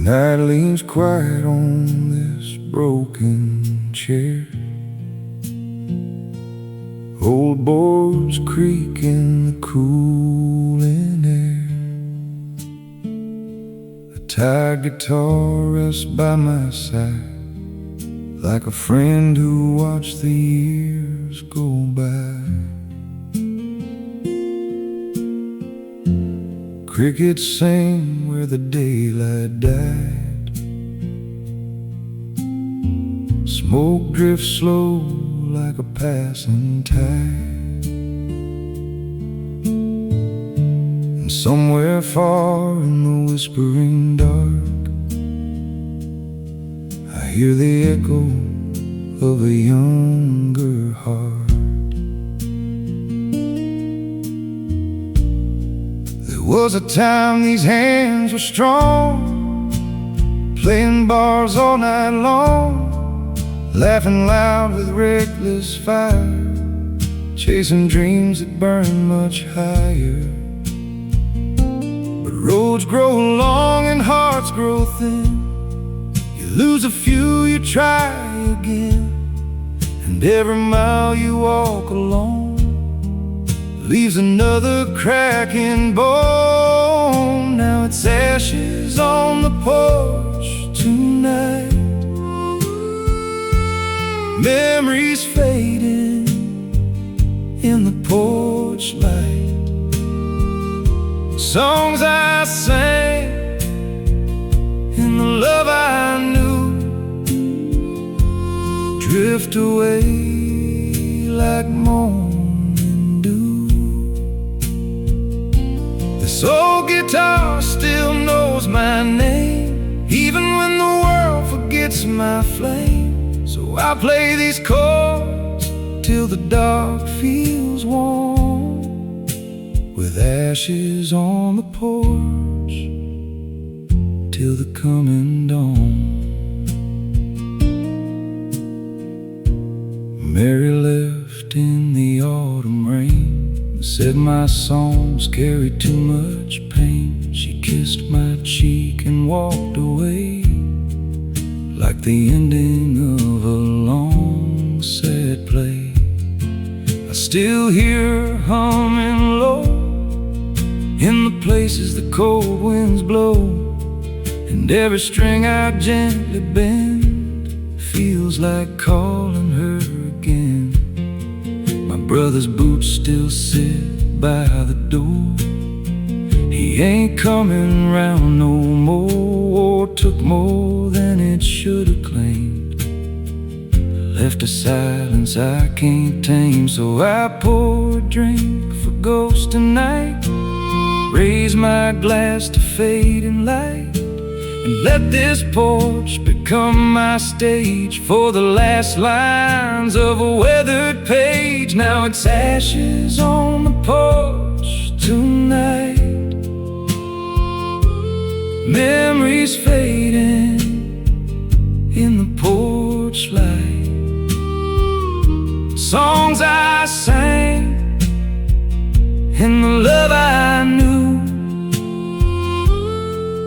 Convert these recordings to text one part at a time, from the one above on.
night leans quiet on this broken chair. Old boards creak in the cooling air. A tired guitar rests by my side, like a friend who watched the years go by. Crickets sing where the daylight died. Smoke drifts slow like a passing tide. And somewhere far in the whispering dark, I hear the echo of a younger heart. There was a time these hands were strong, playing bars all night long, laughing loud with reckless fire, chasing dreams that burn much higher. But roads grow long and hearts grow thin. You lose a few, you try again, and every mile you walk alone leaves another cracking bone. Now it's ashes on the porch tonight, memories fading in the porch light. Songs I sang and the love I knew drift away like morning dew. This old guitar still knows my name, even when the world forgets my flame. So I play these chords till the dark feels warm, with ashes on the porch till the coming dawn. Mary left in the autumn rain, said my songs carried too much pain. She kissed my cheek and walked away, like the ending of a long sad play. I still hear her humming low in the places the cold winds blow, and every string I gently bend feels like calling her again. My brother's boots still sit by the door. He ain't coming round no more. Took more than it should've claimed, left a silence I can't tame. So I pour a drink for ghosts tonight, raise my glass to fading light, and let this porch become my stage for the last lines of a weathered page. Now it's ashes on the porch tonight, memories fading in the porch light. Songs I sang and the love I knew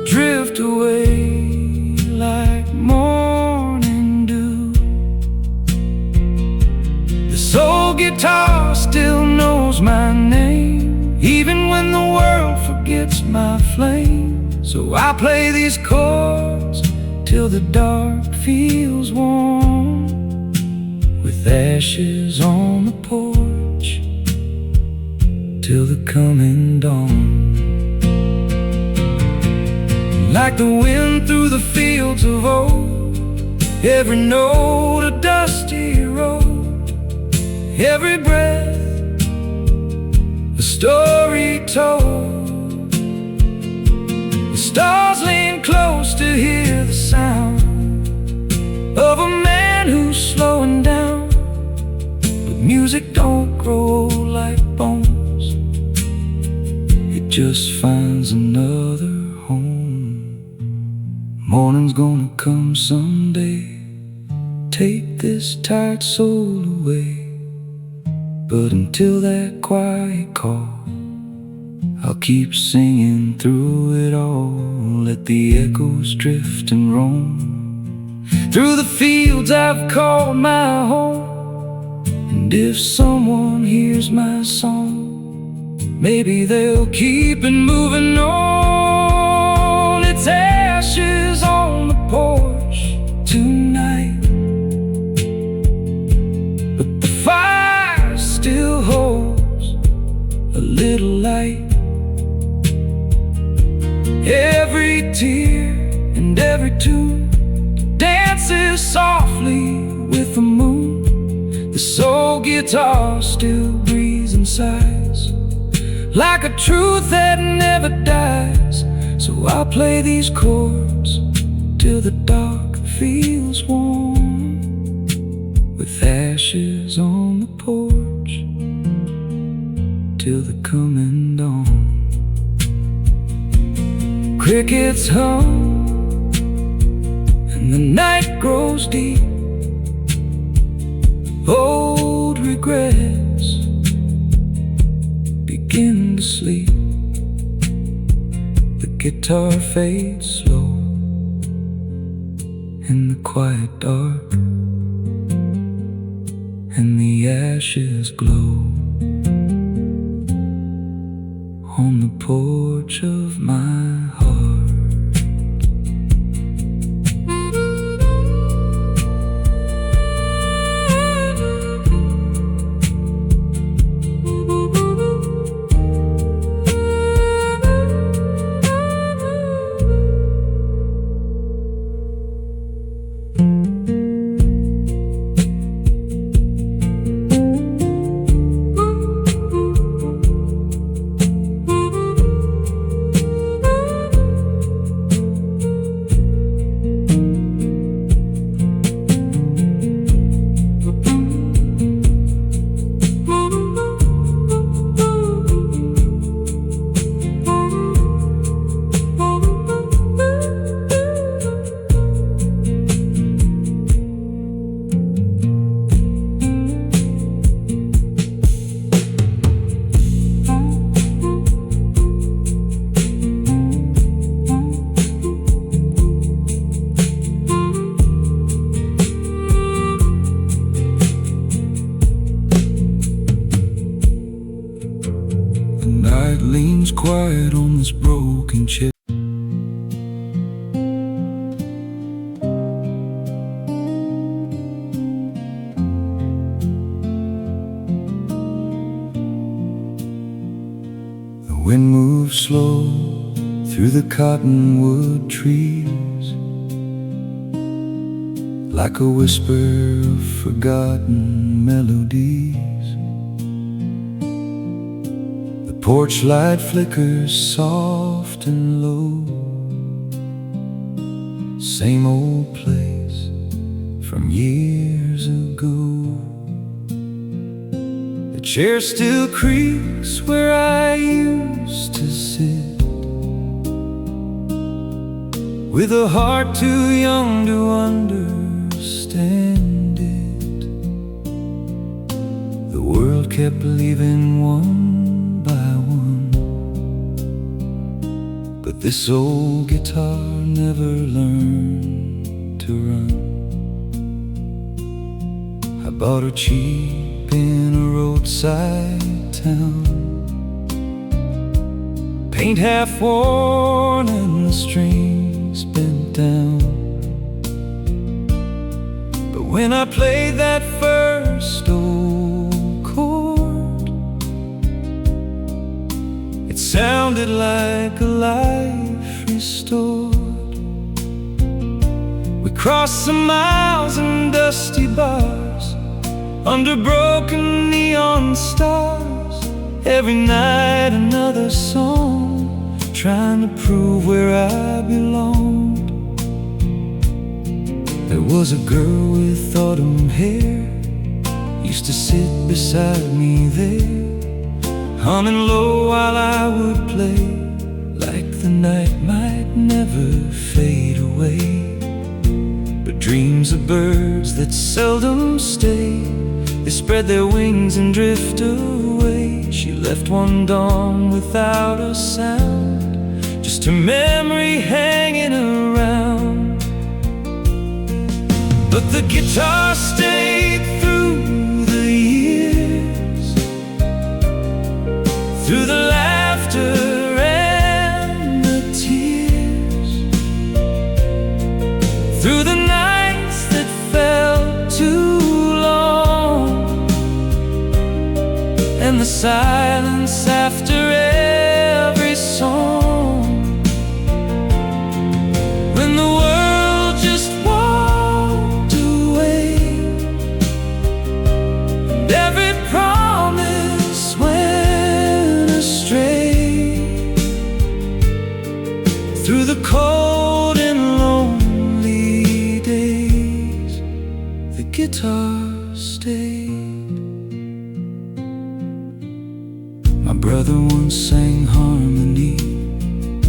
drift away like morning dew. This old guitar still knows my name, even when the world forgets my flame. So I play these chords till the dark feels warm, with ashes on the porch till the coming dawn. Like the wind through the fields of old, every note a dusty road, every breath a story told. The stars lean close to hear the sound of a man who's slowing down, but music don't grow like bones, it just finds another home. Morning's gonna come someday, take this tired soul away, but until that quiet call, I'll keep singing through it all. let the echoes drift and roam through the fields I've called my home. And if someone hears my song, maybe they'll keep it moving on. It's ashes on the porch tonight, but the fire still holds a little light. Every tear and every tune dances softly with the moon. The soul guitar still breathes and sighs like a truth that never dies. So I'll play these chords till the dark feels warm, with ashes on the porch till the coming dawn. Crickets hum and the night grows deep. Old regrets begin to sleep. The guitar fades slow in the quiet dark, and the ashes glow on the porch of my heart. Leans quiet on this broken chair. The wind moves slow through the cottonwood trees, like a whisper of forgotten melodies. Porch light flickers soft and low, same old place from years ago. The chair still creaks where I used to sit, with a heart too young to understand it. The world kept leaving one by one, but this old guitar never learned to run. I bought her cheap in a roadside town, paint half worn and the strings bent down. But when I played that first old chord, it sounded like a life restored. We crossed some miles and dusty bars, under broken neon stars. Every night another song, trying to prove where I belonged. There was a girl with autumn hair, used to sit beside me there, humming low while I would play, like the night might never fade away. But dreams of birds that seldom stay, they spread their wings and drift away. She left one dawn without a sound, just just a memory hanging around. But the guitar stayed through the years, through the laughter and the tears, through the nights that felt too long, and the silence after every song. When the world just walked away, and every promise went astray, through the cold and lonely days, the guitar stayed. My brother once sang harmony,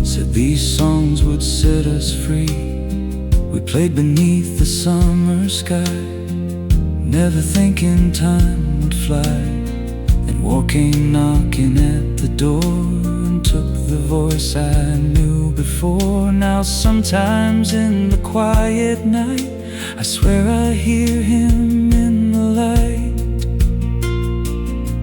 said these songs would set us free. We played beneath the summer sky, never thinking time would fly. And war came knocking at the door and took the voice I knew before. Now sometimes in the quiet night, I swear I hear him in the light.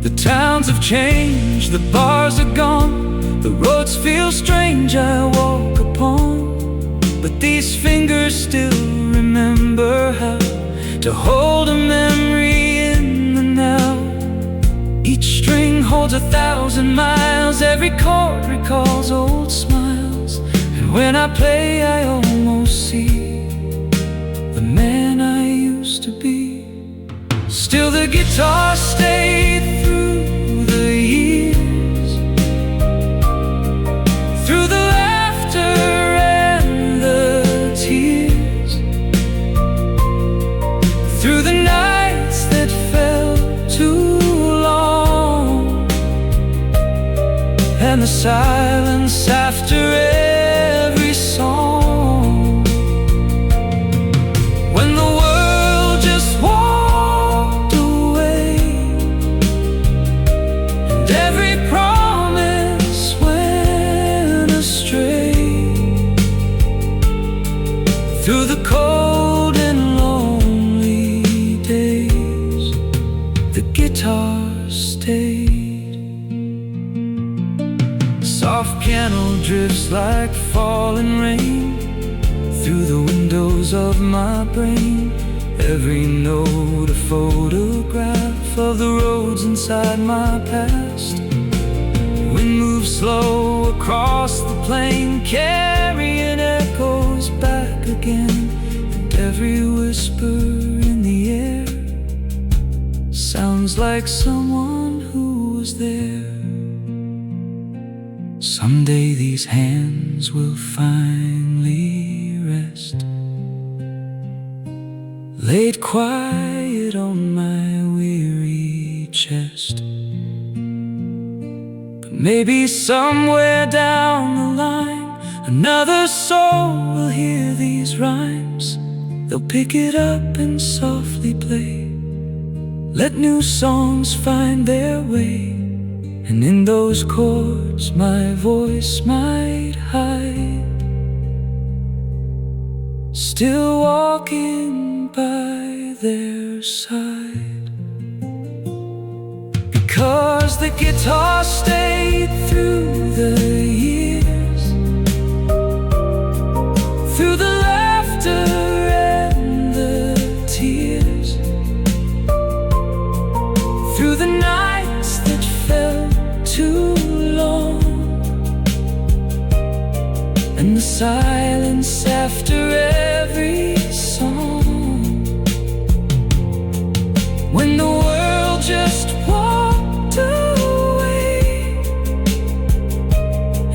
The towns have changed, the bars are gone, the roads feel strange I walk upon, but these fingers still remember how to hold a memory in the now. Each string holds 1,000 miles, every chord recalls old smiles, and when I play I almost see the man I used to be. Still the guitar stayed through the years, through the laughter and the tears, through the nights that felt too long, and the silence after every song. When the world just walked away, and every promise went astray, through the cold and lonely days, the guitar stayed. Soft piano drifts like falling rain through the windows of my brain, every note a photograph of the roads inside my past. Wind moves slow across the plain, carrying echoes back again, and every whisper in the air sounds like someone who was there. Someday these hands will finally rest, laid quiet on my weary chest. But maybe somewhere down the line, another soul will hear these rhymes. They'll pick it up and softly play, let new songs find their way, and in those chords my voice might hide, still walking by their side. Because the guitar stayed through the years, through the laughter and the tears, through the nights that felt too long, and the silence after every song. When the world just walked away,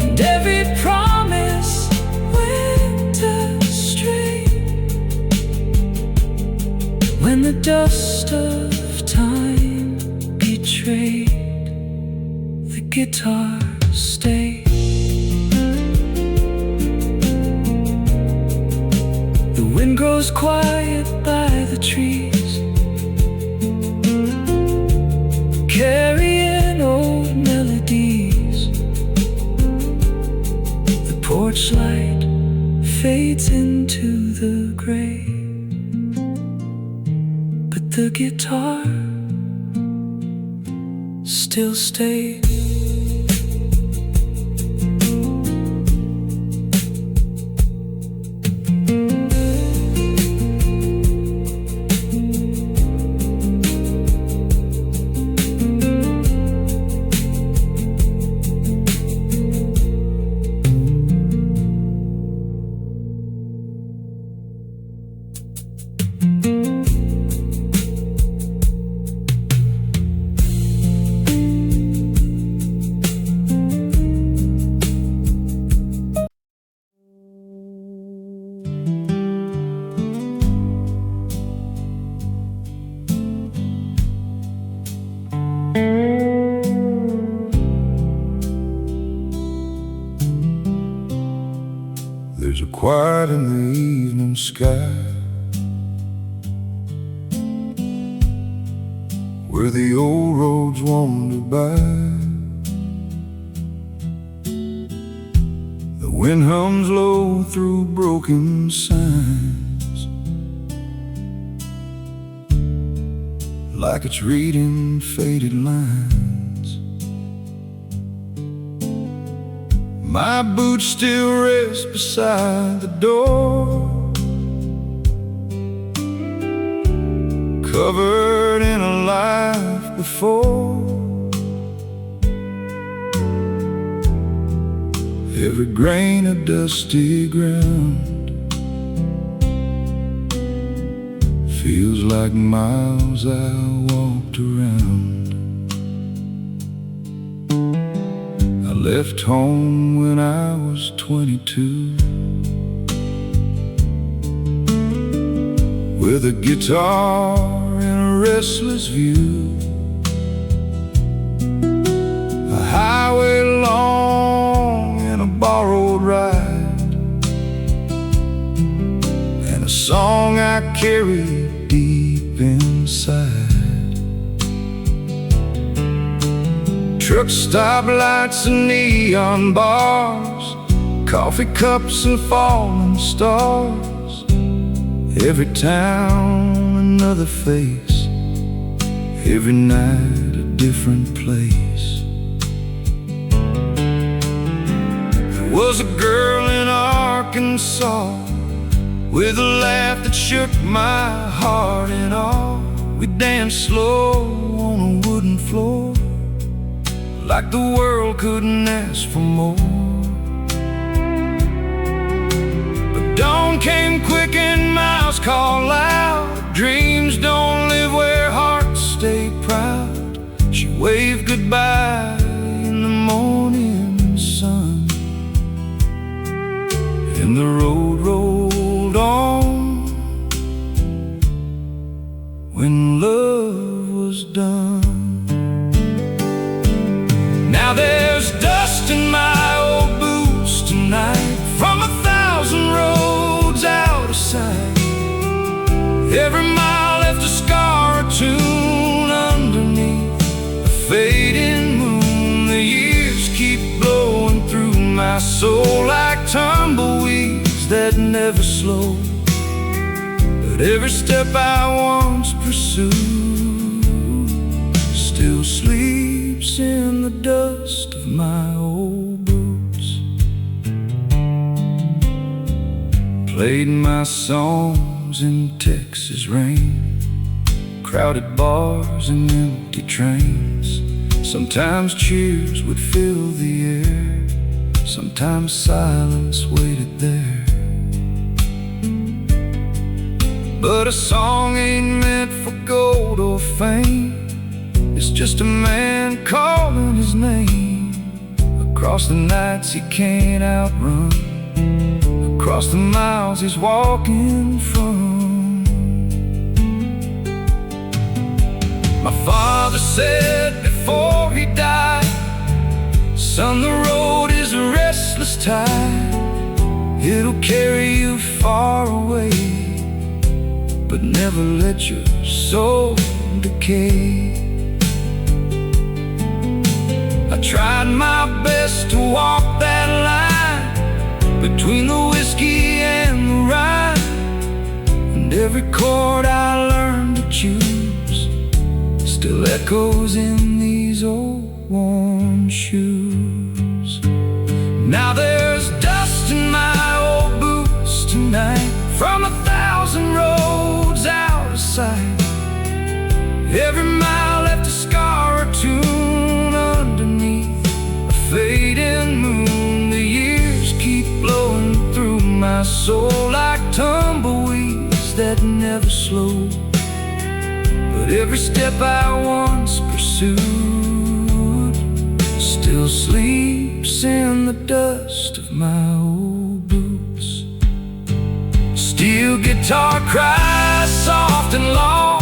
and every promise went astray, when the dust of time betrayed, the guitar stayed. The wind grows quiet by the trees, carrying old melodies. The porch porch light fades into the gray, but the guitar still stays. There's a quiet in the evening sky where the old roads wander by. The wind hums low through broken signs, like it's reading faded lines. My boots still rest beside the door, covered in a life before. Every grain of dusty ground feels like miles I walked around. Left home when I was 22, with a guitar and a restless view, a highway long and a borrowed ride, and a song I carried deep inside. Truck stop lights and neon bars, coffee cups and falling stars. Every town another face, every night a different place. There was a girl in Arkansas with a laugh that shook my heart in awe. We danced slow on a wooden floor, like the world couldn't ask for more. But dawn came quick and mouths called loud. Dreams don't live where hearts stay proud. She waved goodbye in the morning sun, and the road rolled on when love was done. Now there's dust in my old boots tonight, from 1,000 roads out of sight. Every mile left a scar or tune underneath a fading moon. The years keep blowing through my soul like tumbleweeds that never slow. But every step I once pursued still sleeps in the dust of my old boots. Played my songs in Texas rain, crowded bars and empty trains. Sometimes cheers would fill the air, sometimes silence waited there. But a song ain't meant for gold or fame. It's just a man calling his name across the nights he can't outrun, across the miles he's walking from. My father said before he died, son, the road is a restless tide. It'll carry you far away, but never let your soul decay. I tried my best to walk that line, between the whiskey and the rye. And every chord I learned to choose still echoes in these old worn shoes. Now there's dust in my old boots tonight from 1,000 roads out of sight. Every mile left a scar or tune underneath a fading moon. The years keep blowing through my soul like tumbleweeds that never slow. But every step I once pursued still sleeps in the dust of my old boots. Steel guitar cries soft and long,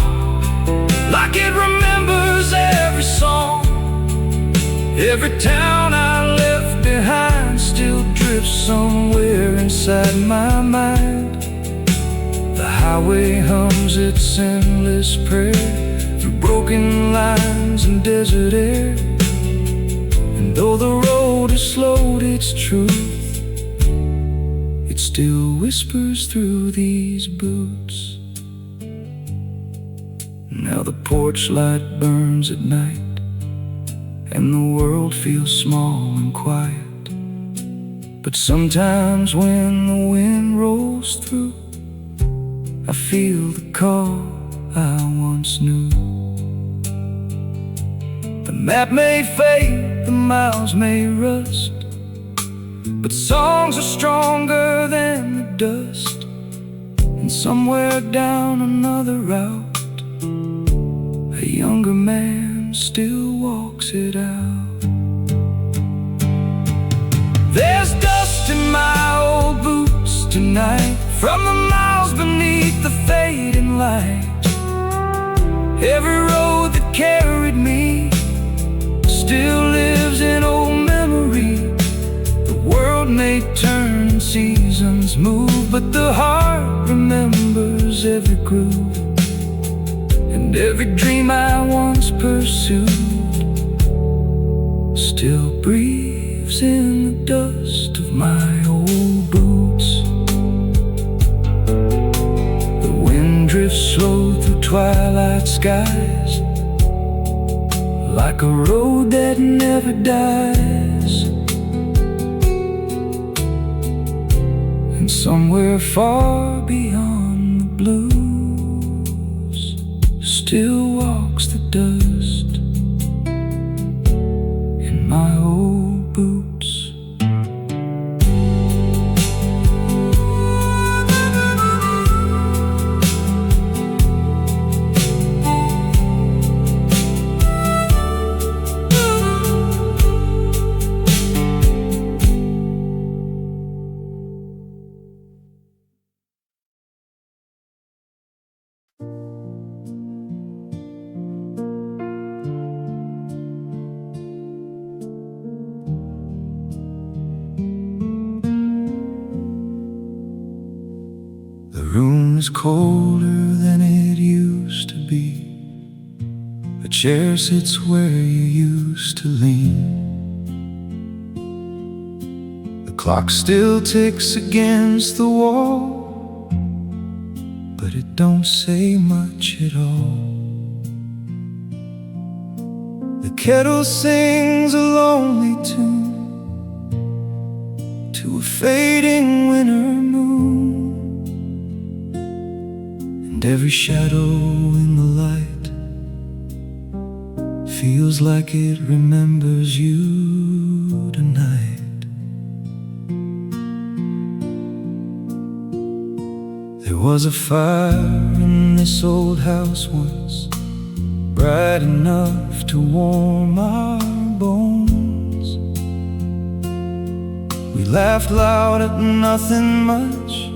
like it remembers every song. Every town I left behind still drifts somewhere inside my mind. The highway hums its endless prayer through broken lines and desert air. And though the road has slowed its truth, it still whispers through these boots. Now the porch light burns at night, and the world feels small and quiet. But sometimes when the wind rolls through, I feel the call I once knew. The map may fade, the miles may rust, but songs are stronger than the dust. And somewhere down another route, a younger man still walks it out. There's dust in my old boots tonight from the miles beneath the fading light. Every road that carried me still lives in old memory. The world may turn and seasons move, but the heart remembers every groove. And every dream I once pursued still breathes in the dust of my old boots. The wind drifts slow through twilight skies, like a road that never dies. And somewhere far beyond the blues still walks the dust in my old boots. The room is colder than it used to be. A chair sits where you used to lean. The clock still ticks against the wall, but it don't say much at all. The kettle sings a lonely tune to a fading winter moon. And every shadow in the light feels like it remembers you tonight. There was a fire in this old house once, bright enough to warm our bones. We laughed loud at nothing much,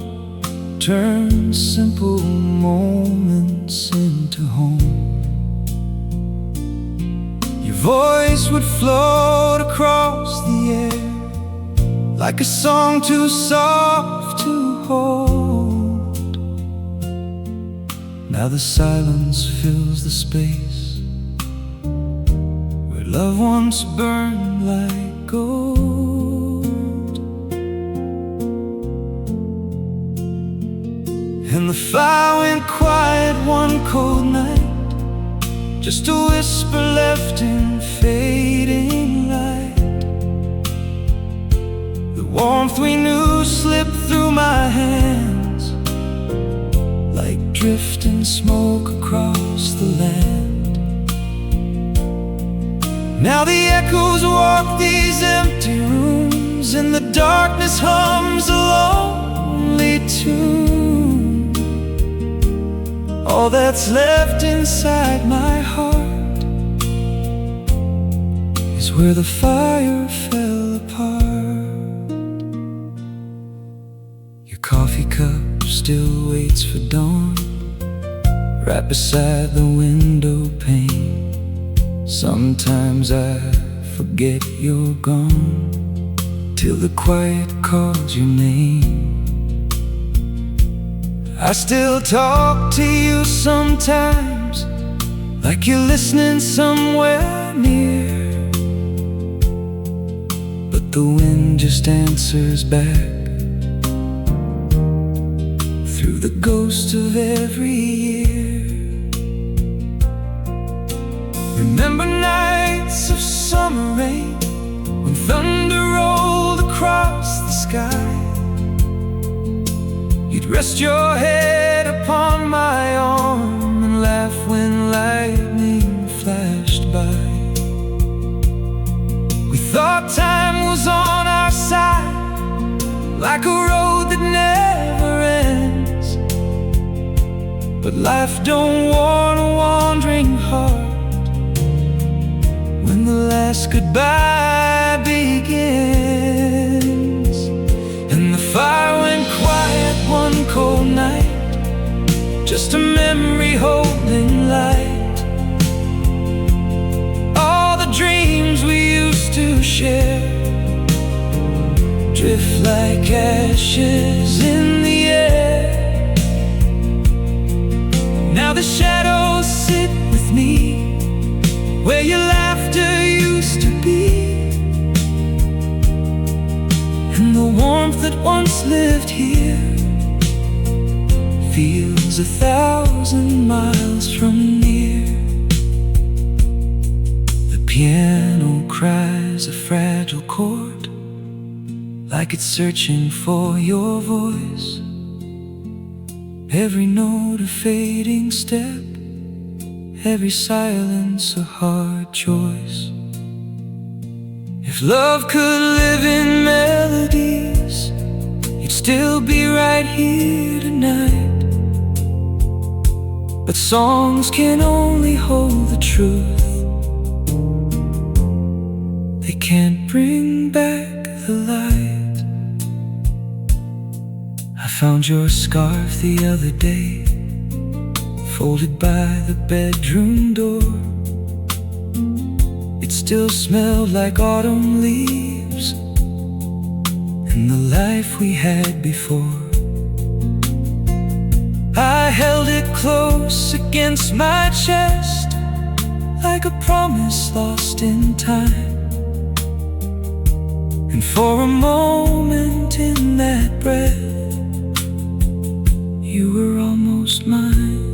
turned simple moments into home. Your voice would float across the air like a song too soft to hold. Now the silence fills the space where love once burned like gold. And the fire went quiet one cold night, just a whisper left in fading light. The warmth we knew slipped through my hands like drifting smoke across the land. Now the echoes walk these empty rooms, and the darkness hums a lonely tune. All that's left inside my heart is where the fire fell apart. Your coffee cup still waits for dawn, right beside the window pane. Sometimes I forget you're gone, till the quiet calls your name. I still talk to you sometimes, like you're listening somewhere near, but the wind just answers back through the ghost of every year. Remember nights of summer rain, when thunder rolled across the sky. You'd rest your head upon my arm and laugh when lightning flashed by. We thought time was on our side, like a road that never ends. But life don't warn a wandering heart when the last goodbye begins. And the fire went quiet one cold night, just a memory holding light. All the dreams we used to share drift like ashes in the air. Now the shadows sit with me where your laughter used to be, and the warmth that once lived here feels 1,000 miles from near. The piano cries a fragile chord, like it's searching for your voice. Every note a fading step, every silence a hard choice. If love could live in melodies, you'd still be right here tonight. But songs can only hold the truth, they can't bring back the light. I found your scarf the other day, folded by the bedroom door. It still smelled like autumn leaves and the life we had before. I held it close against my chest, like a promise lost in time. And for a moment in that breath, you were almost mine.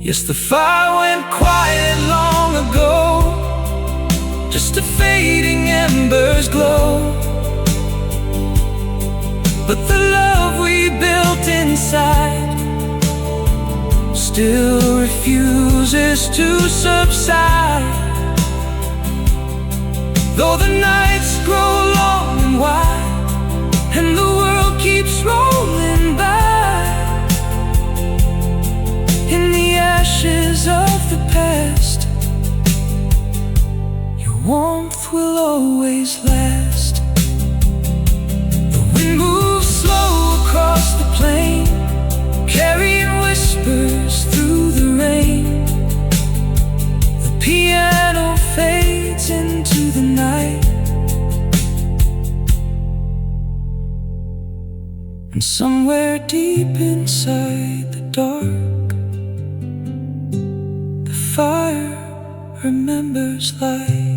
Yes, the fire went quiet long ago, just a fading embers glow. But the love we built inside still refuses to subside. Though the nights grow long and wide, and the world keeps rolling by, in the ashes of the past, your warmth will always last. The wind moves slow across the plain, carrying whispers through the rain. The piano fades into the night, and somewhere deep inside the dark, the fire remembers light.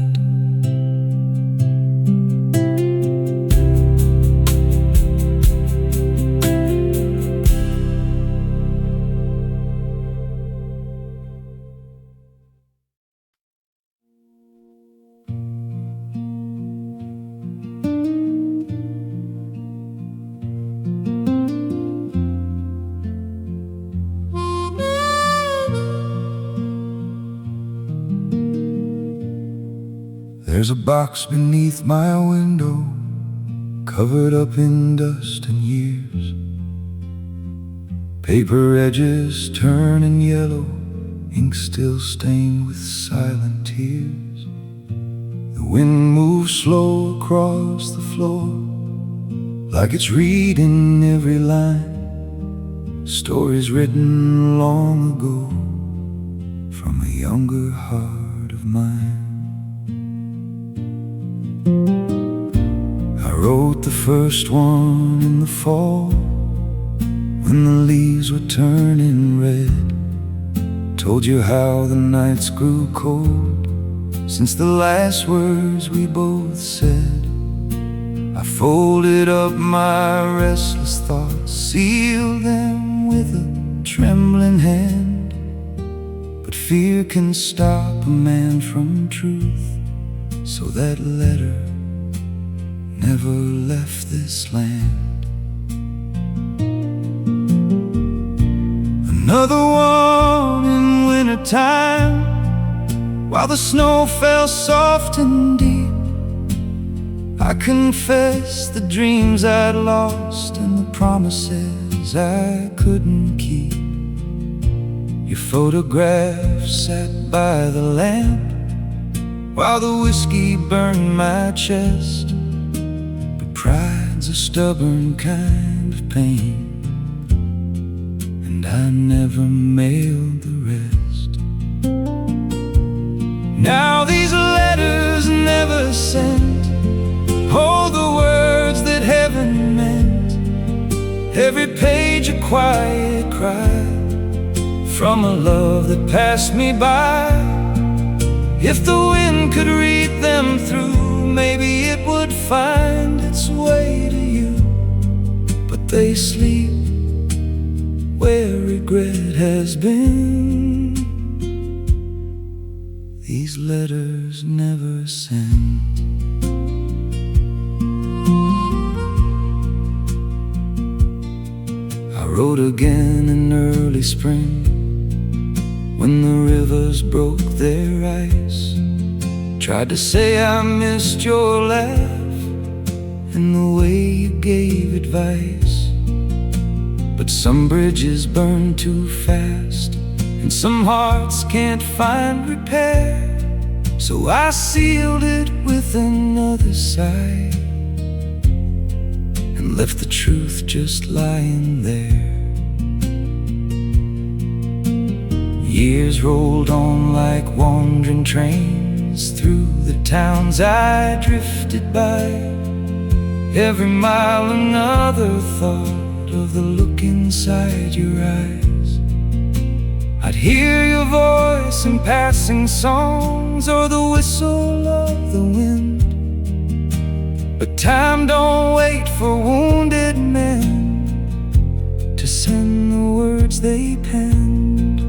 There's a box beneath my window, covered up in dust and years. Paper edges turning yellow, ink still stained with silent tears. The wind moves slow across the floor, like it's reading every line. Stories written long ago from a younger heart of mine. I wrote the first one in the fall, when the leaves were turning red. Told you how the nights grew cold since the last words we both said. I folded up my restless thoughts, sealed them with a trembling hand. But fear can stop a man from truth, so that letter never left this land. Another one in wintertime, while the snow fell soft and deep. I confess the dreams I'd lost and the promises I couldn't keep. Your photograph sat by the lamp, while the whiskey burned my chest. But pride's a stubborn kind of pain, and I never mailed the rest. Now these letters never sent hold the words that heaven meant. Every page a quiet cry from a love that passed me by. If the wind could read them through, maybe it would find its way to you. But they sleep where regret has been. These letters never sent. I wrote again in early spring, when the rivers broke their ice. Tried to say I missed your laugh and the way you gave advice. But some bridges burn too fast, and some hearts can't find repair. So I sealed it with another sigh, and left the truth just lying there. Years rolled on like wandering trains through the towns I drifted by. Every mile another thought of the look inside your eyes. I'd hear your voice in passing songs, or the whistle of the wind. But time don't wait for wounded men to send the words they penned.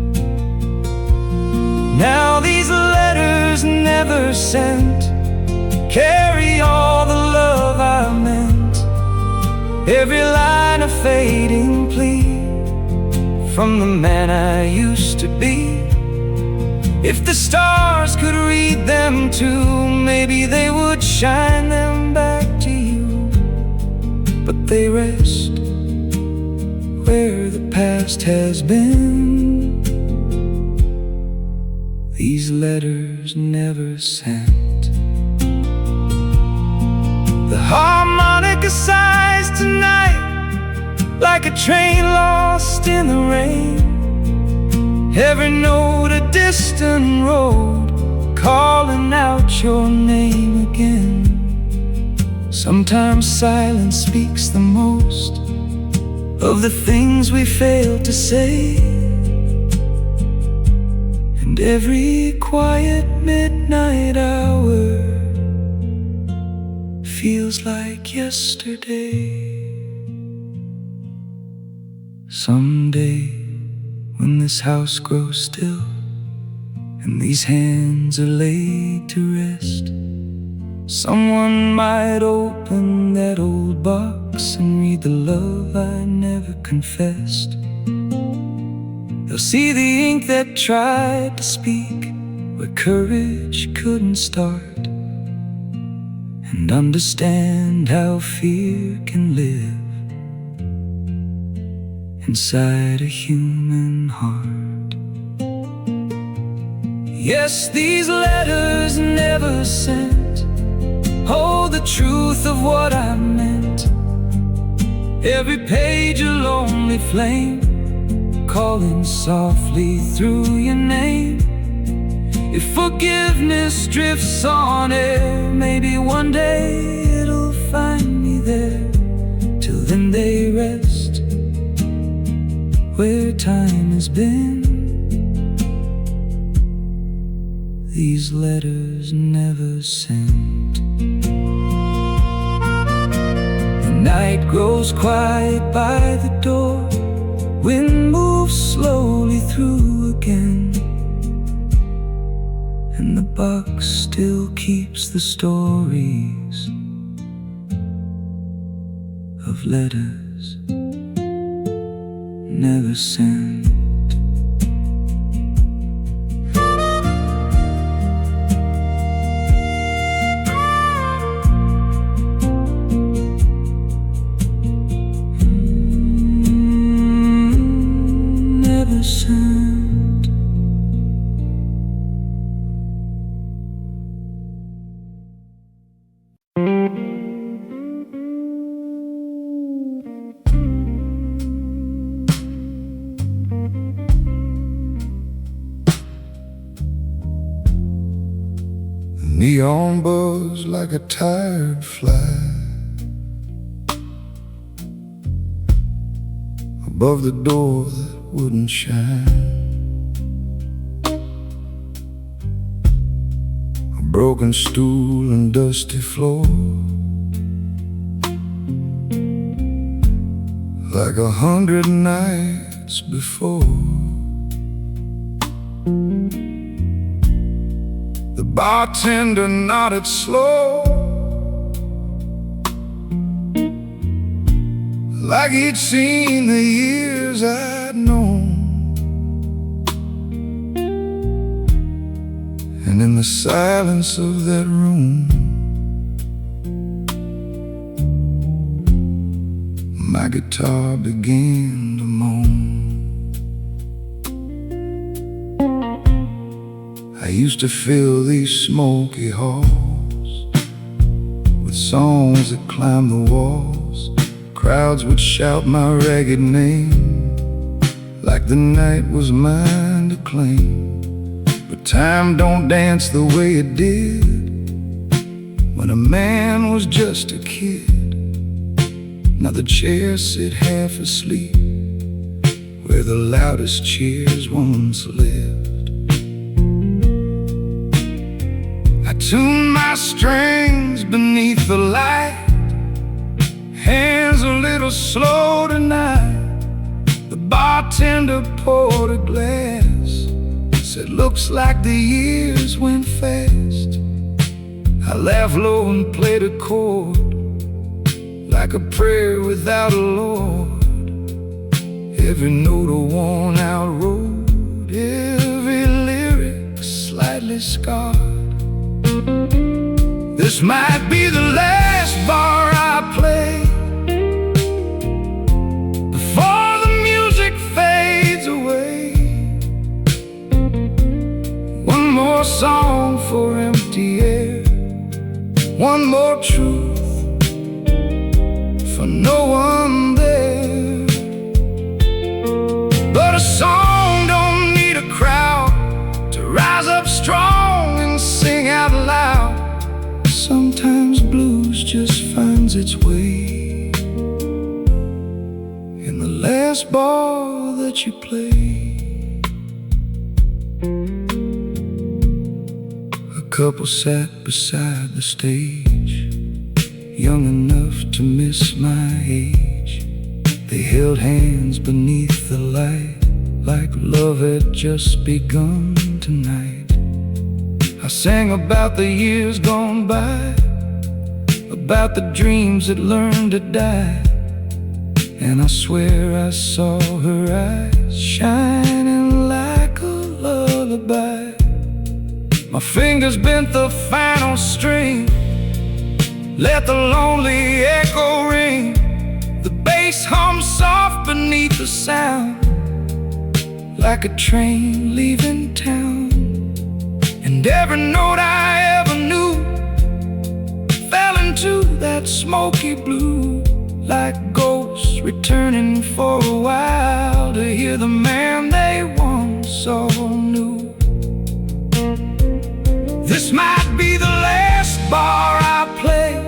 Now these letters never sent carry all the love I meant. Every line a fading plea from the man I used to be. If the stars could read them too, maybe they would shine them back to you. But they rest where the past has been. These letters never sent. The harmonica sighs tonight, like a train lost in the rain. Every note a distant road, calling out your name again. Sometimes silence speaks the most of the things we fail to say. And every quiet midnight hour feels like yesterday. Someday, when this house grows still and these hands are laid to rest, someone might open that old box and read the love I never confessed. They'll see the ink that tried to speak where courage couldn't start, and understand how fear can live inside a human heart. Yes, these letters never sent hold the truth of what I meant. Every page a lonely flame, calling softly through your name. If forgiveness drifts on air, maybe one day it'll find me there. Till then they rest where time has been. These letters never sent. The night grows quiet by the door, wind moves slowly through again, and the box still keeps the stories of letters never sent. Never sent. Neon buzz like a tired fly above the door that wouldn't shine. A broken stool and dusty floor, like 100 nights before. The bartender nodded slow, like he'd seen the years I'd known. And in the silence of that room, my guitar began to moan. I used to fill these smoky halls with songs that climbed the walls. Crowds would shout my ragged name like the night was mine to claim. But time don't dance the way it did when a man was just a kid. Now the chairs sit half asleep where the loudest cheers once lived. I tune my strings beneath the light, hands a little slow tonight. The bartender poured a glass, said, "Looks like the years went fast." I laughed low and played a chord, like a prayer without a Lord. Every note a worn out road, every lyric slightly scarred. This might be the last bar I play before the music fades away. One more song for empty air, one more truth for no one there. But a song don't need a crowd to rise up strong and sing out loud. Sometimes blues just finds its way in the last bar that you play. A couple sat beside the stage, young enough to miss my age. They held hands beneath the light, like love had just begun tonight. I sang about the years gone by, about the dreams that learned to die. And I swear I saw her eyes shining like a lullaby. My fingers bent the final string, let the lonely echo ring. The bass hums soft beneath the sound, like a train leaving town. And every note I ever knew fell into that smoky blue, like ghosts returning for a while to hear the man they once all knew. This might be the last bar I play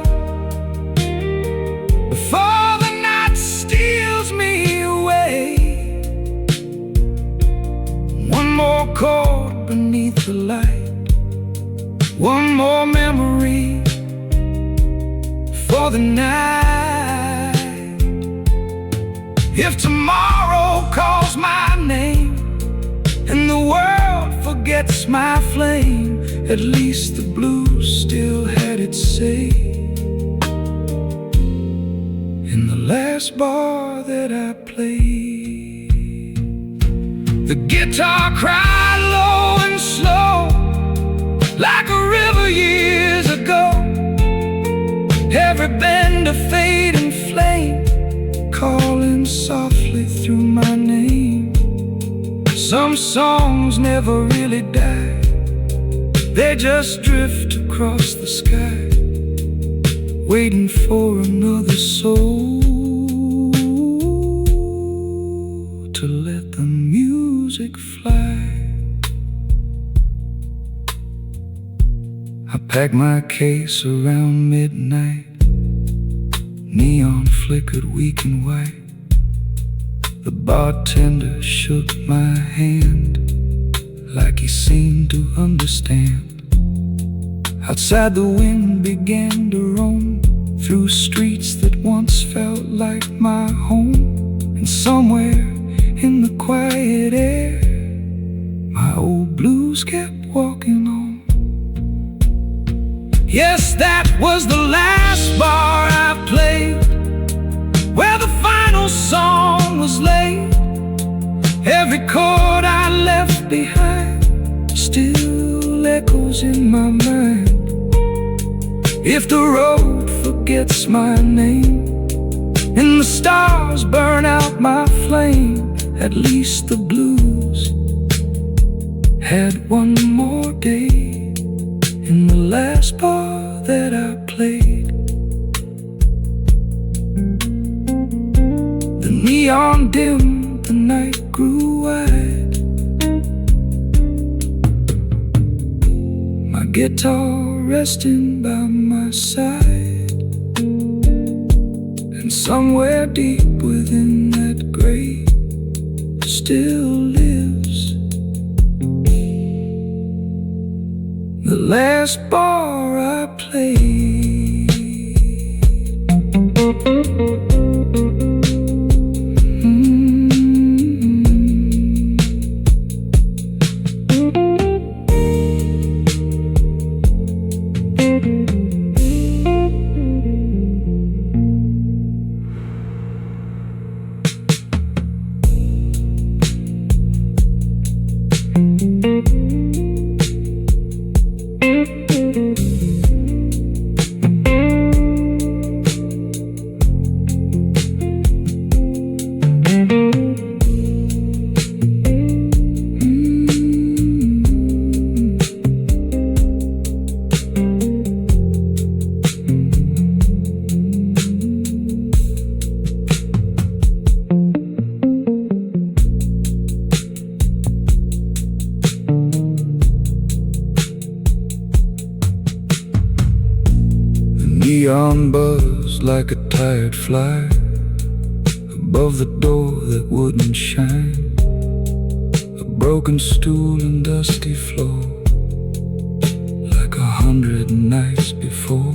before the night steals me away. One more chord beneath the light, one more memory for the night. If tomorrow calls my name and the world forgets my flame, at least the blues still had its say in the last bar that I played. The guitar cried low and slow, like a river years ago. Every bend of fade and flame calling softly through my name. Some songs never really die, they just drift across the sky, waiting for another soul to let the music fly. I packed my case around midnight. Neon flickered weak and white. The bartender shook my hand, like he seemed to understand. Outside the wind began to roam through streets that once felt like my home. And somewhere in the quiet air, my old blues kept walking on. Yes, that was the last bar I played, where the final song was laid. Every chord I left behind still echoes in my mind. If the road forgets my name and the stars burn out my flame, at least the blues had one more day in the last bar that I played. The neon dimmed, the night grew wide. My guitar resting by my side, and somewhere deep within that grave still lives the last bar I played. Neon buzz like a tired fly above the door that wouldn't shine. A broken stool and dusty floor, like 100 nights before.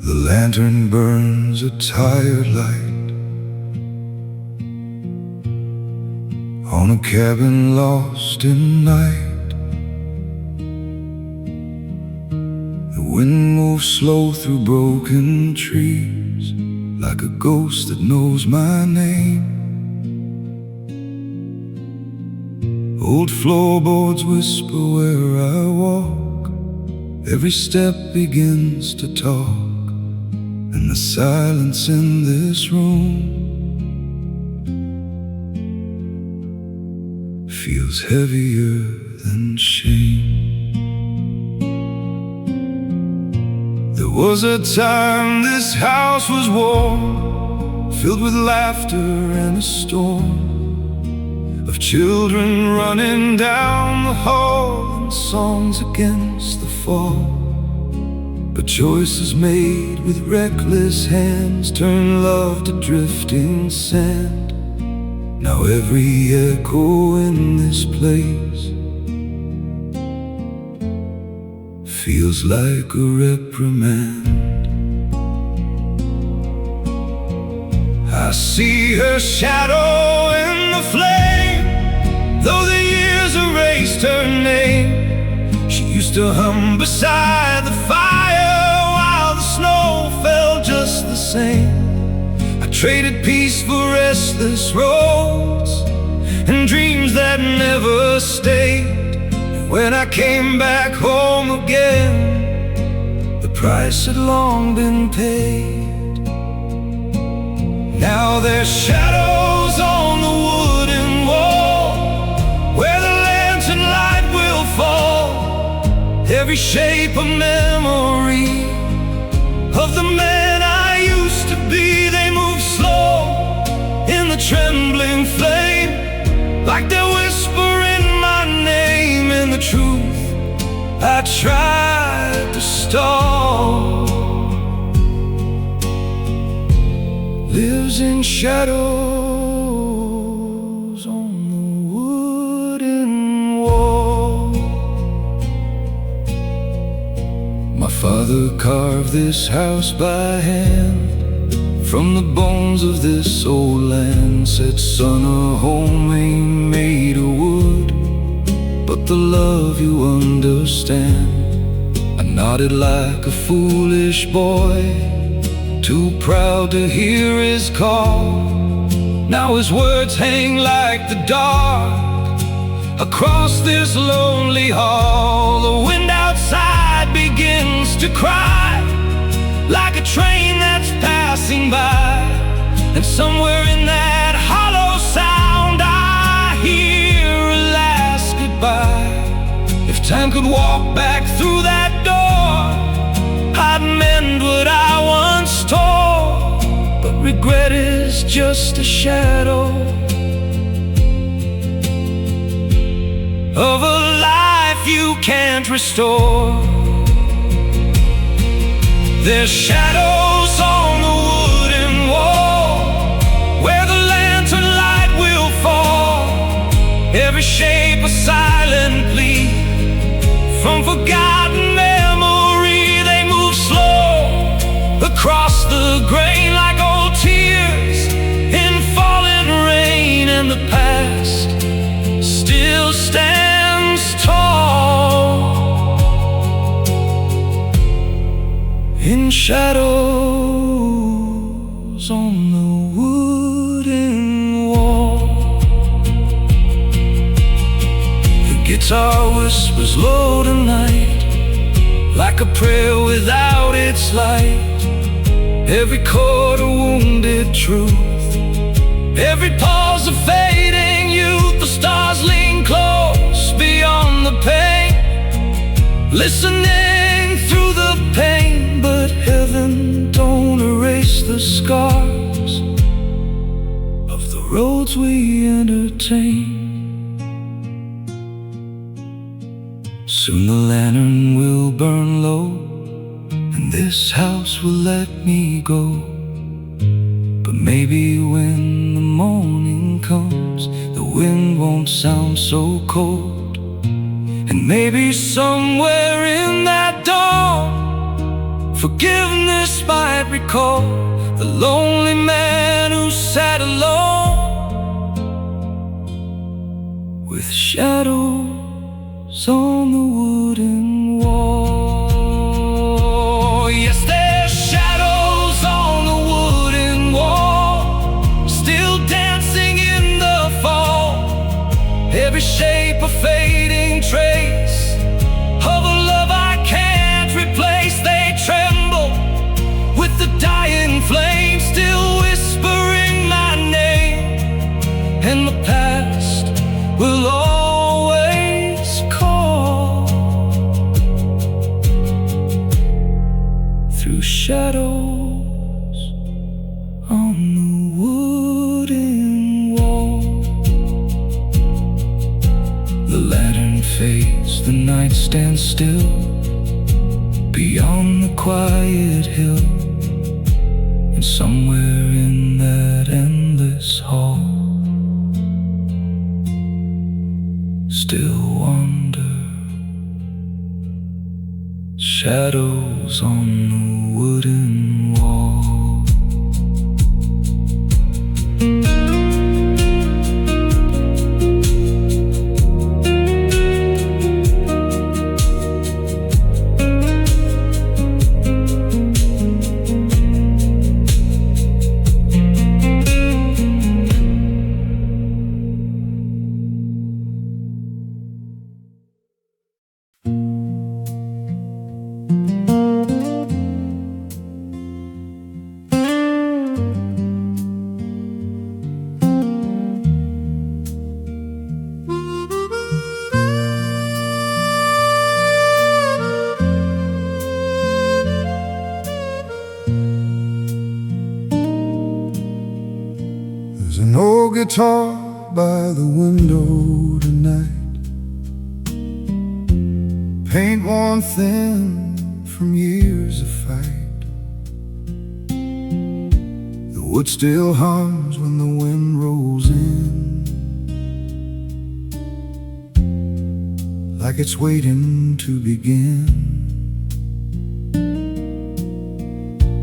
The lantern burns a tired light on a cabin lost in night. The wind moves slow through broken trees, like a ghost that knows my name. Old floorboards whisper where I walk. Every step begins to talk, and the silence in this room feels heavier than shame. There was a time this house was warm, filled with laughter and a storm of children running down the hall and songs against the fall. But choices made with reckless hands turn love to drifting sand. Now every echo in this place feels like a reprimand. I see her shadow in the flame, though the years erased her name. She used to hum beside the fire while the snow fell just the same. I traded peace for restless roads and dreams that never stayed. When I came back home again, the price had long been paid. Now there's shadows on the wooden wall where the lantern light will fall. Every shape a memory of the man I used to be. They move slow in the trembling flame, like they're whispering my name. And the truth I tried to stall lives in shadows on the wooden wall. My father carved this house by hand from the bones of this old land. Said, son, a home ain't made of wood, but the love you understand. I nodded like a foolish boy, too proud to hear his call. Now his words hang like the dark across this lonely hall. The wind outside begins to cry like a train that's passing by, and somewhere in that hollow sound I hear a last goodbye. If time could walk back through that door, I'd mend what I once tore. But regret is just a shadow of a life you can't restore. There's shadows on the wooden wall where the lantern light will fall. Every shape a silent plea from forgotten memory. They move slow across the grain like old tears in falling rain. And the past still stands tall in shadows on the wooden wall. The guitar whispers low tonight like a prayer without its light. Every chord a wounded truth, every pause a fading youth. The stars lean close beyond the pain, listening through the pain. But heaven don't erase the scars of the roads we entertain. Soon the lantern will burn low, and this house will let me go. But maybe when the morning comes, the wind won't sound so cold. And maybe somewhere in that dawn, forgiveness might recall the lonely man who sat alone with shadows on the wooden wall. Yes, there's shadows on the wooden a fading trace of a love I can't replace. They tremble with the dying flame, still whispering my name, and the past will always call through shadows on the wooden wall. The lantern fades, the night stands still beyond the quiet hill, and somewhere in that endless hall still wander shadows on the wooden wall. There's an old guitar by the window tonight, paint worn thin from years of fight. The wood still hums when the wind rolls in, like it's waiting to begin.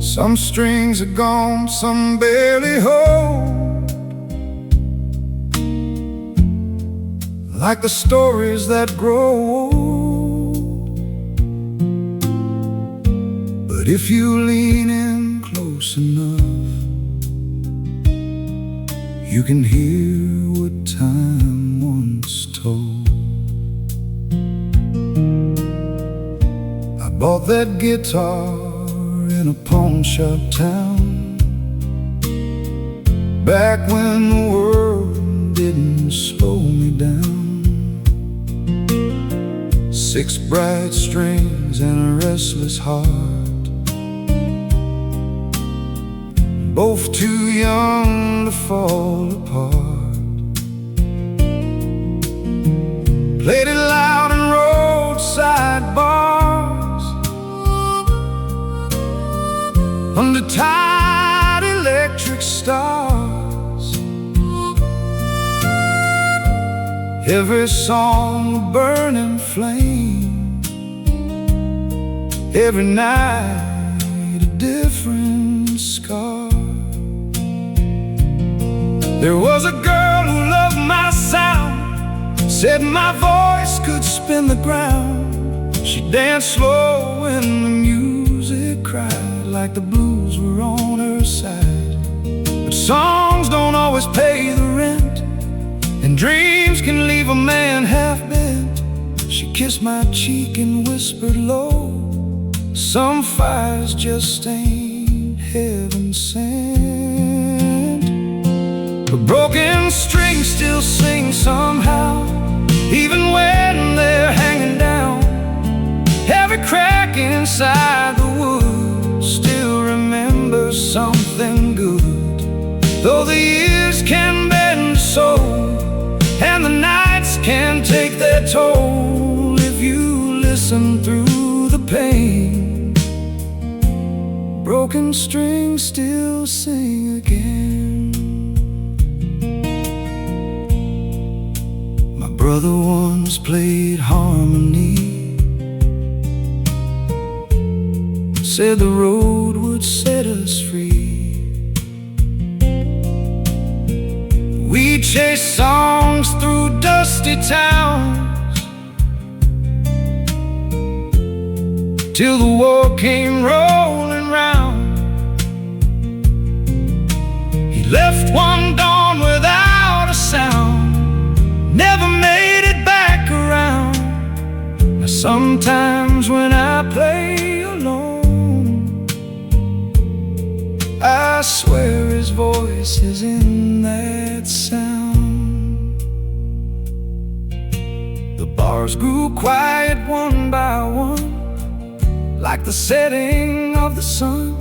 Some strings are gone, some barely hold, like the stories that grow old. But if you lean in close enough, you can hear what time once told. I bought that guitar in a pawn shop town, back when the world didn't slow me down. 6 bright strings and a restless heart, both too young to fall apart. Played it loud in roadside bars, under tight electric stars. Every song a burning flame, every night a different scar. There was a girl who loved my sound, said my voice could spin the ground. She danced slow when the music cried, like the blues were on her side. But songs don't always pay the rent, and dreams can leave a man half bent. She kissed my cheek and whispered low, some fires just ain't heaven sent. But broken strings still sing somehow, even when they're hanging down. Every crack inside the wood still remembers something good. Though the years can bend a soul, and the nights can take their toll, if you listen through the pain, broken strings still sing again. My brother once played harmony, said the road would set us free. We chased songs through dusty towns, till the war came rolling round. He left one dawn without a sound, never made it back Sometimes when I play alone, I swear his voice is in that sound. The bars grew quiet one by one, like the setting of the sun.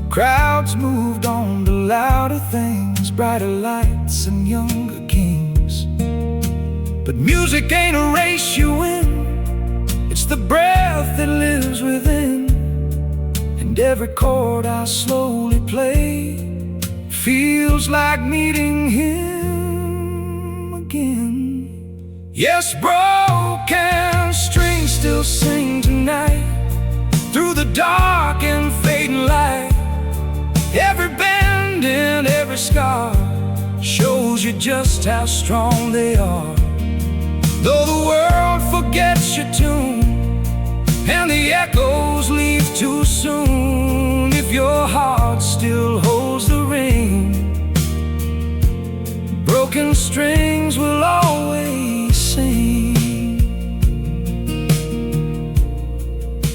Crowds moved on to louder things, brighter lights and younger kings. But music ain't a race you win, it's the breath that lives within. And every chord I slowly play feels like meeting him again. Yes, broken strings still sing tonight, through the dark and fading light. Every bend and every scar shows you just how strong they are. Though the world forgets your tune and the echoes leave too soon, if your heart still holds the ring, broken strings will always sing.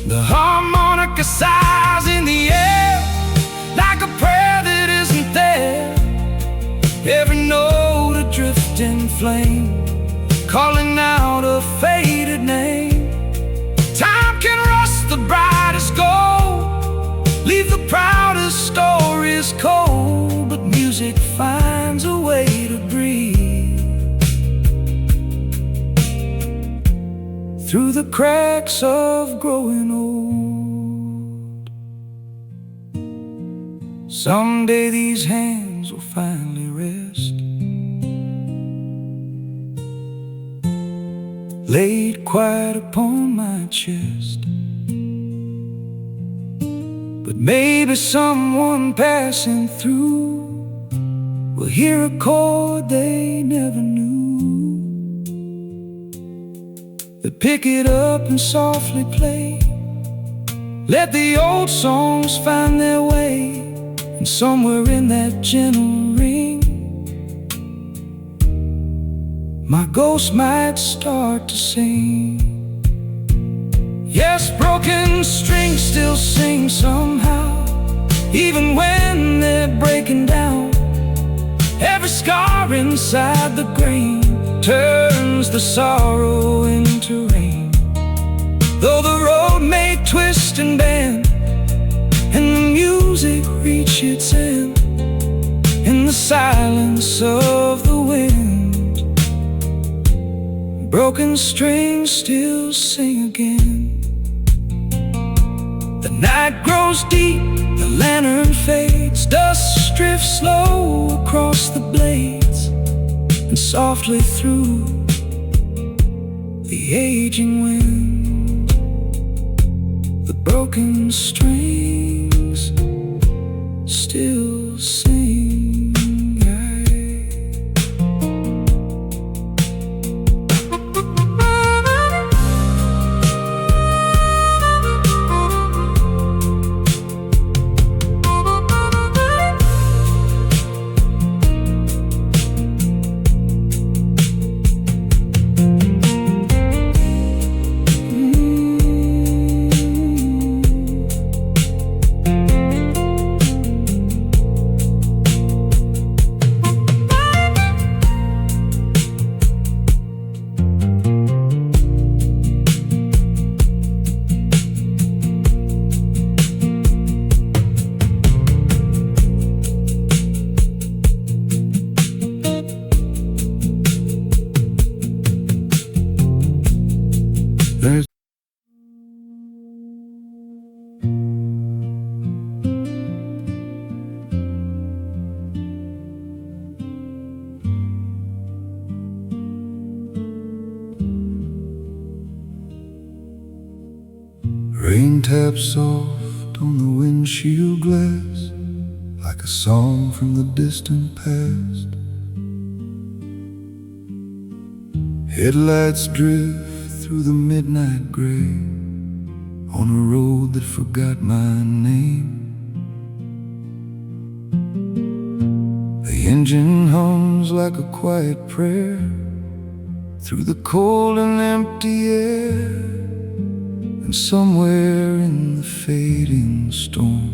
The harmonica sighs in the air, like a prayer that isn't there. Every note a drifting flame, calling out a faded name. Time can rust the brightest gold, leave the proudest stories cold. But music finds a way to breathe through the cracks of growing old. Someday these hands will finally rest, laid quiet upon my chest. But maybe someone passing through will hear a chord they never knew. They pick it up and softly play, let the old songs find their way. And somewhere in that gentle ring, my ghost might start to sing. Yes, broken strings still sing somehow, even when they're breaking down. Every scar inside the grain turns the sorrow into rain. Though the road may twist and bend, and the music reach its end, in the silence of the wind, broken strings still sing again. The night grows deep, the lantern fades, dust drifts slow across the blades, and softly through the aging wind, the broken strings still sing. There's rain taps soft on the windshield glass, like a song from the distant past. Headlights drift through the midnight gray on a road that forgot my name. The engine hums like a quiet prayer through the cold and empty air. And somewhere in the fading storm,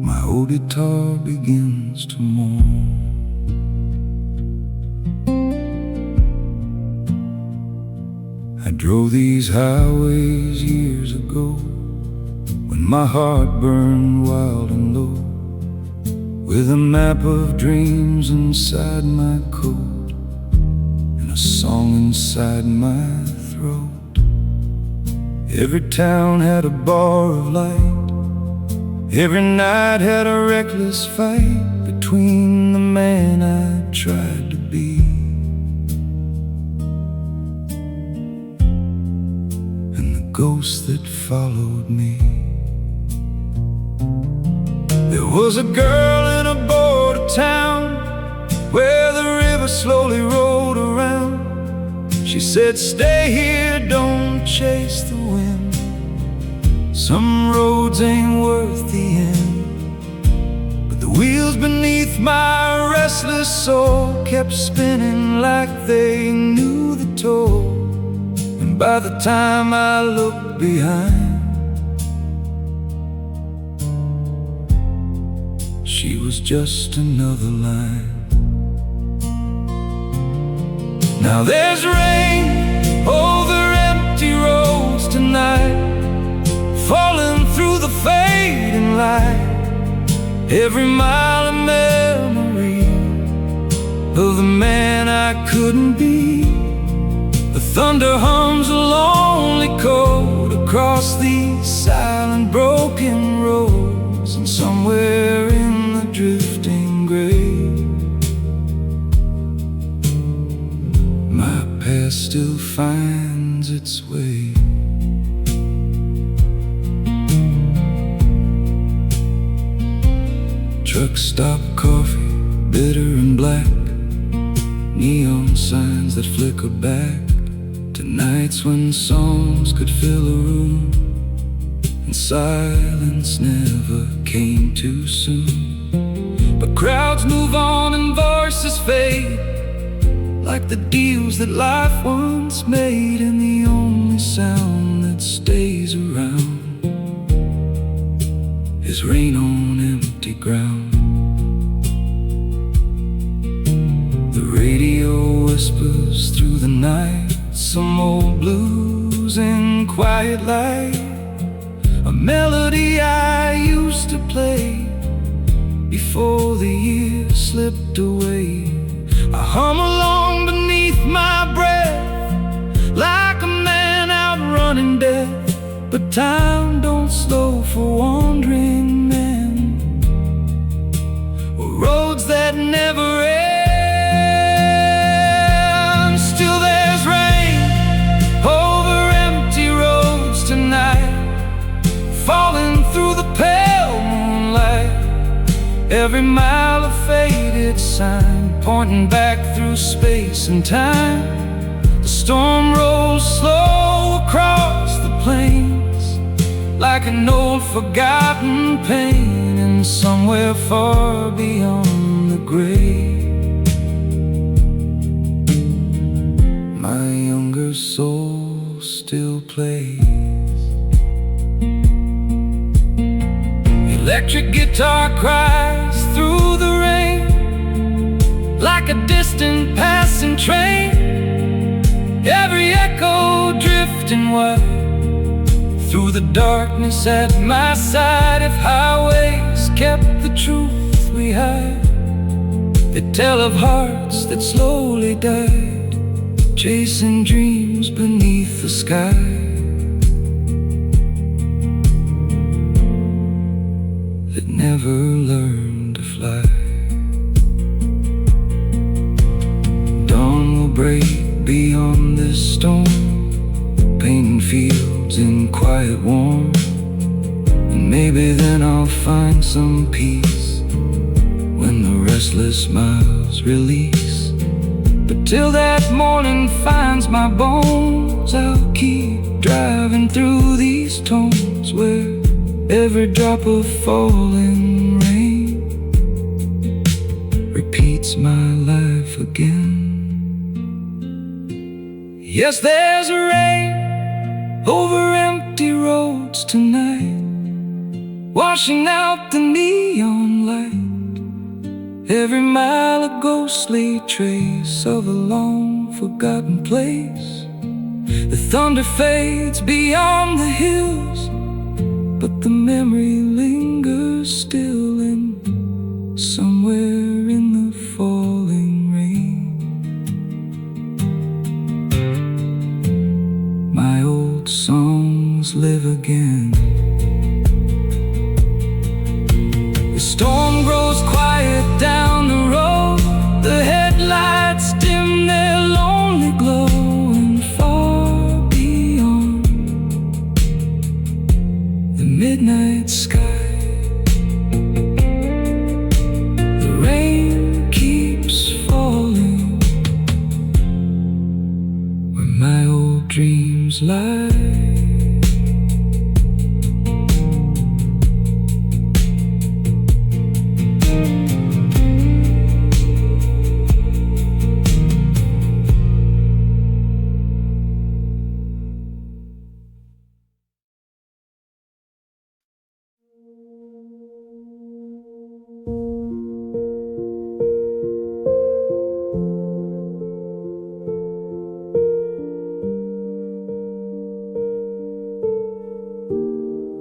my old guitar begins to mourn. I drove these highways years ago, when my heart burned wild and low, with a map of dreams inside my coat, and a song inside my throat. Every town had a bar of light, every night had a reckless fight between the man I tried to be and the ghost that followed me. There was a girl in a border town where the river slowly rolled around. She said, "Stay here, don't chase the wind. Some roads ain't worth the end." But the wheels beneath my restless soul kept spinning like they knew the toll. And by the time I looked behind, she was just another line. Now there's rain over empty roads tonight, falling through the fading light. Every mile a memory of the man I couldn't be. The thunder hums a lonely chord across these silent broken roads, and somewhere in the drifting gray, my past still finds its way. Truck stop coffee, bitter and black, neon signs that flicker back to nights when songs could fill a room, and silence never came too soon. But crowds move on and voices fade, like the deals that life once made, and the only sound that stays around is rain on empty ground. The radio whispers through the night some old blues in quiet light, a melody I used to play before the years slipped away. I hum along beneath my breath, like a man outrunning death. But time don't slow for wandering men, or roads that never end. Still there's rain over empty roads tonight, falling through the pale moonlight. Every mile a faded sign, pointing back through space and time. The storm rolls slow across the plains, like an old forgotten pain, and somewhere far beyond the grave, my younger soul still plays. Electric guitar cries through the rain, like a distant passing train. Every echo drifting wide through the darkness at my side. If highways kept the truth we hide, they tell of hearts that slowly died, chasing dreams beneath the sky that never learned to fly. Dawn will break beyond this storm, painting fields in quiet warmth, and maybe then I'll find some peace when the restless miles release. But till that morning finds my bones, I'll keep driving through these tones where every drop of falling rain repeats my life again. Yes, there's a rain over empty roads tonight, washing out the neon light. Every mile a ghostly trace of a long-forgotten place. The thunder fades beyond the hills, but the memory lingers still in somewhere in the falling rain. My old songs live again. The storm grows quiet down the road, the headlights dim their lonely glow, and far beyond the midnight sky, the rain keeps falling where my old dreams lie.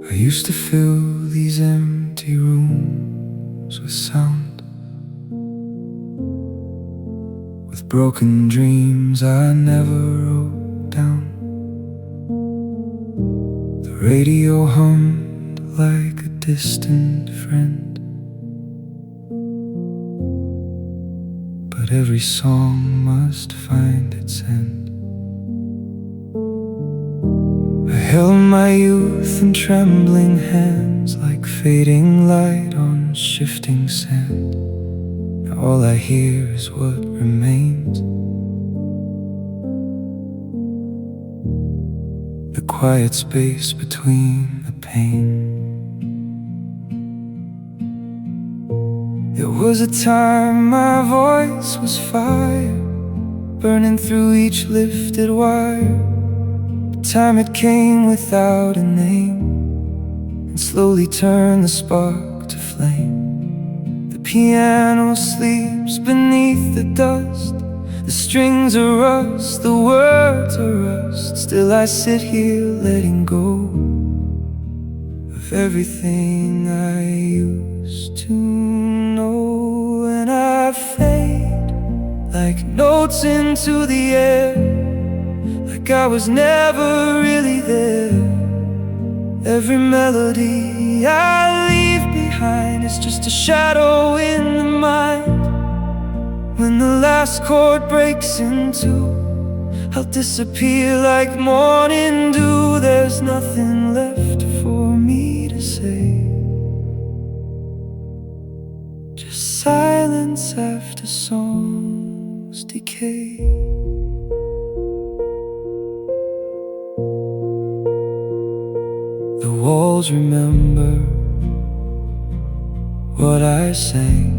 I used to fill these empty rooms with sound, with broken dreams I never wrote down. The radio hummed like a distant friend, but every song must find its end. I held my youth in trembling hands like fading light on shifting sand. Now all I hear is what remains, the quiet space between the pain. There was a time my voice was fire, burning through each lifted wire. Time it came without a name, and slowly turned the spark to flame. The piano sleeps beneath the dust, the strings are rust, the words are rust. Still I sit here letting go of everything I used to know. And I fade like notes into the air, like I was never really there. Every melody I leave behind is just a shadow in the mind. When the last chord breaks in two, I'll disappear like morning dew. There's nothing left for me to say, just silence after songs decay. The walls remember what I sang,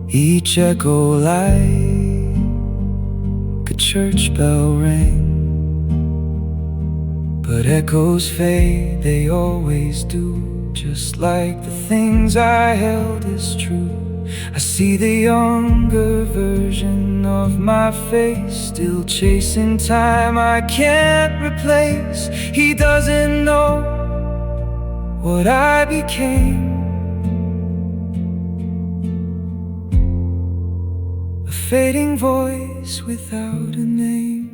each echo like a church bell rang. But echoes fade, they always do, just like the things I held as true. I see the younger version of my face, still chasing time I can't replace. He doesn't know what I became, a fading voice without a name.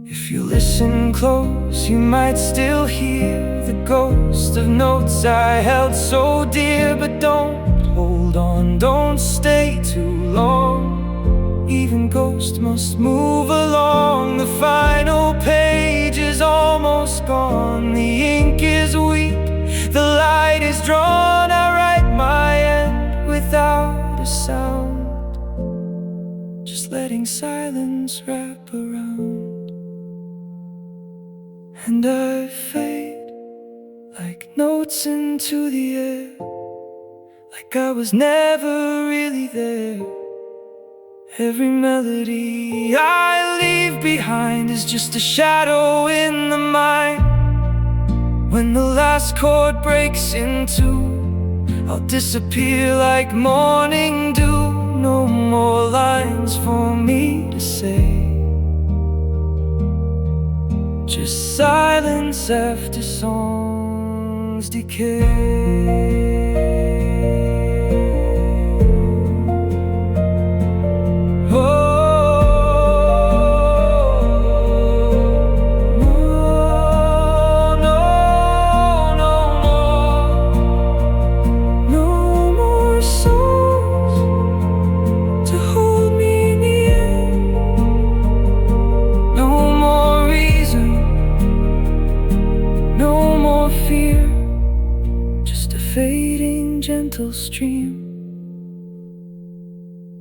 If you listen close, you might still hear the ghost of notes I held so dear. But don't hold on, don't stay too long. Even ghosts must move along. The final page is almost gone, the ink is weak, the light is drawn. I write my end without a sound, just letting silence wrap around. And I fade like notes into the air, like I was never really there. Every melody I leave behind is just a shadow in the mind. When the last chord breaks in two, I'll disappear like morning dew. No more lines for me to say, just silence after songs decay. Fading gentle stream,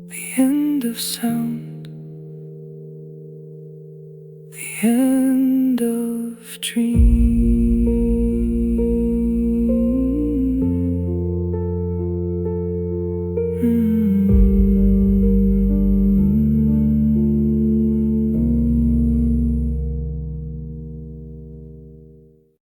the end of sound, the end of dream.